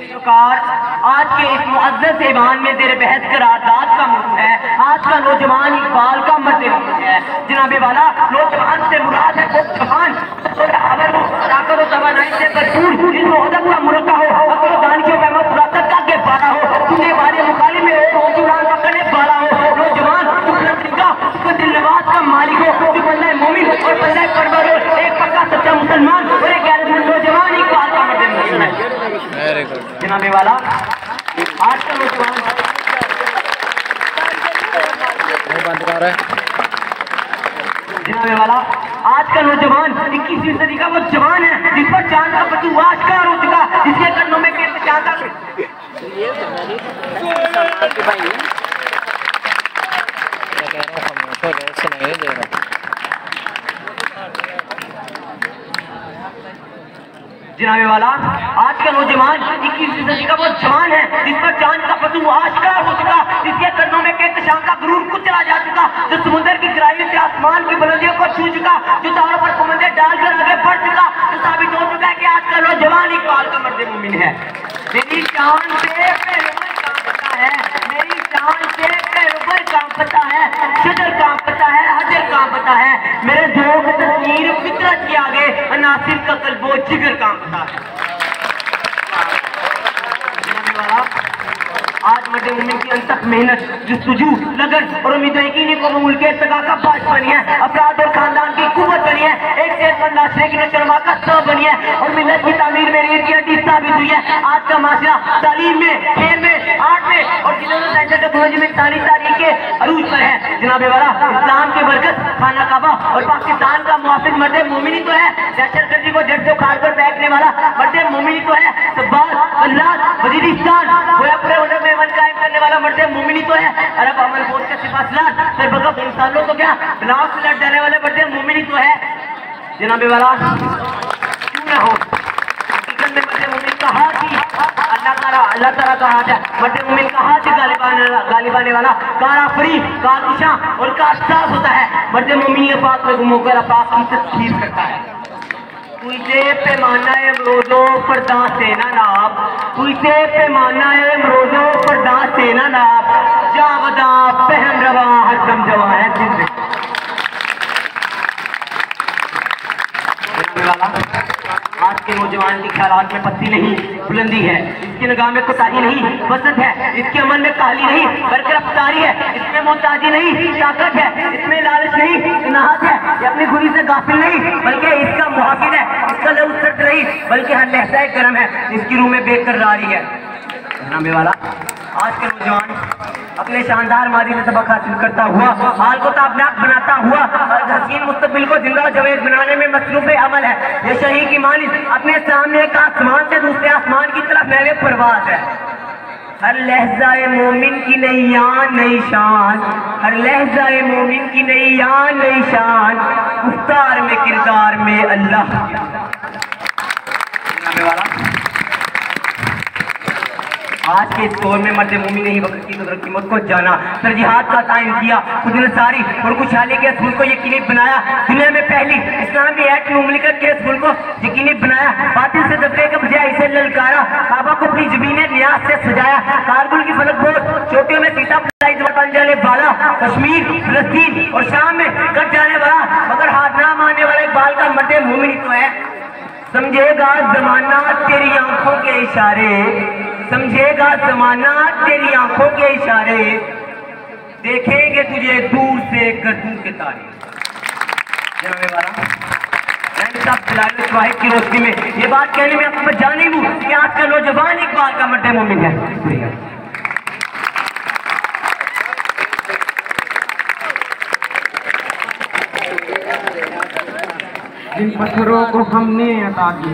प्रकार आज के इस मुअज़्ज़ज़ ईवान में ज़ेर बहस करारदाद का मौजूद है। आज का नौजवान इकबाल का मर्द है। जनाबे वाला नौजवान से मुराद है वो जवान ताकत और तवानाई से भरपूर जिसमें अदब का मुरक्का हो, अक्ल और दानिश और फहम फरासत का के बारा हो, तुझे बारे मुकालिम में और ऊंची उड़ान पकड़ने वाला हो। नौजवान जो का दिल नवाज का मालिक हो, जो बंदा मोमिन और बंदा परवर हो, एक पक्का सच्चा मुसलमान और एक गैरतमंद नौजवान इकबाल का मर्द है। जनाबे वाला आज का नौजवान बंद कर रहा है। जनाबे वाला आज का नौजवान 21वीं सदी का वो जवान है जिस पर चांद का पतू आश्कार हो चुका, जिसके कन्नों में गिरते चांद का जनाबे वाला आज का नौजवान 21वीं सदी का वो जवान है जिस पर चांद का पतू आश्कार हो चुका, जिसके कन्नों में कहकशां का गुरूर कुछ चला जा चुका, जो समुद्र की गहराइयों से आसमान की बुलंदियों को छू चुका, जो तारों पर कमंदे डालकर आगे बढ़ चुका, जो साबित हो चुका है कि आज का नौजवान इकबाल का मर्द मोमिन है। मेरी शान से पैरों कांपता है, मेरी शान से पैरों कांपता है, शजर कांपता है, हजर कांपता है, मेरे जोग तस्वीर फितरत के आगे अनासिर का कल्बो जिगर कांपता है। आज मर्द मोमिन की अनथक मेहनत, जुस्तजू, लगन और उम्मीद यकीनी को मुल्क के इर्तिका का बाश बनी है, अपराध और खानदान की कुव्वत बनी है, एक सेहतमंद नाशरे की नशरमा का सबब बनी है और मिल्लत की तामीर में रीढ़ की हड्डी साबित हुई है। आज का माशरा तालीम में, खेल में, आर्ट में और टेक्नोलॉजी में सारी तारीख के अरूज पर है। जनाबे वाला इस्लाम की बरकत, खाना काबा और पाकिस्तान का मुआफिज मर्द मोमिनी तो है, दहशतगर्दी को जड़ से उखाड़ कर फेंकने वाला मर्द मोमिनी तो है, सब्बार, अल्लाह, वजीरिस्तान कायम करने वाला मर्द मोमिनी तो है, अरब अमल बोर्ड का सिपाहीसार सरबकफ इंसानों को क्या ब्लाव से लड़ जाने वाले मर्द मोमिनी तो है। जनाबे वाला क्यों ना हो, हकीकत में मर्द मोमिन का हाथ ही अल्लाह ताला का हाथ है। मर्द मोमिन का हाथ ही गालिबाने वाला, कारा फरी, कारकुशा और कारसाज होता है। मर्द मोमिन के पास में घूमकर पाक की तस्वीर करता है। तुझे पैमाना है रोजो पर्दा से ना नाप, तुझे पैमाना है रोजो पर्दा से ना नाप, जावदा पहम रवा हरदम जवा है जिंदगी। आज के नौजवान के ख्यालात में पत्ती नहीं, बुलंदी है, इसकी निगाह में कोताही नहीं, वसत है, इसके अमल में काली नहीं, बल्कि रफ्तारी है, इसमें मोहताजी नहीं, ताकत है, इसमें लालच नहीं, इनाहत है, ये अपनी खुदी से गाफिल नहीं, बल्कि इसका मुहाफिज है, इसका लहू सर्द नहीं, बल्कि हर लहजा गर्म है, इसकी रूह में बेकरारी है। जनाबे वाला आज के नौजवान अपने शानदार मादी से सबक हासिल करता हुआ, हाल को ताबनाक बनाता हुआ और हसीन मुस्तकबिल को जिंदा जवेद बनाने में मसरूफ अमल है। ये शहीद की मानिस अपने सामने एक आसमान से दूसरे आसमान की तरफ महवे परवाज है। हर लहज़ाए मोमिन की नई यान नई शान, हर लहज़ाए मोमिन की नई यान नई शान, गुफ्तार में किरदार में अल्लाह। आज के इस दौर में मर्द मोमिन ने ही वक्त की कदर कीमत को जाना, तरजीहात का तायन किया, खुद सारी और खुशहाली के असूल को यकीनी बनाया, दुनिया में पहली इस्लामी एक्ट मुमलिकत के असूल को यकीनी बनाया, बातिल से दबने के बजाय इसे ललकारा, काबा को अपनी जमीन न्याज से सजाया, कारगिल की फलक बोझ चोटियों में सीता बन जाने वाला, कश्मीर, फिलिस्तीन और शाम में कट जाने वाला, मगर हाथ ना मानने वाले इकबाल का मर्द मोमिन तो है। समझेगा जमाना तेरी आंखों के इशारे, समझेगा जमाना तेरी आंखों के इशारे, देखेंगे तुझे दूर से गर्दू के तारे। जनाबे वाला वाहिद की रोशनी में ये बात कहने में आपको जाने लूं कि आज का नौजवान इकबाल का मर्द मोमिन है। जिन पत्थरों को हमने अता की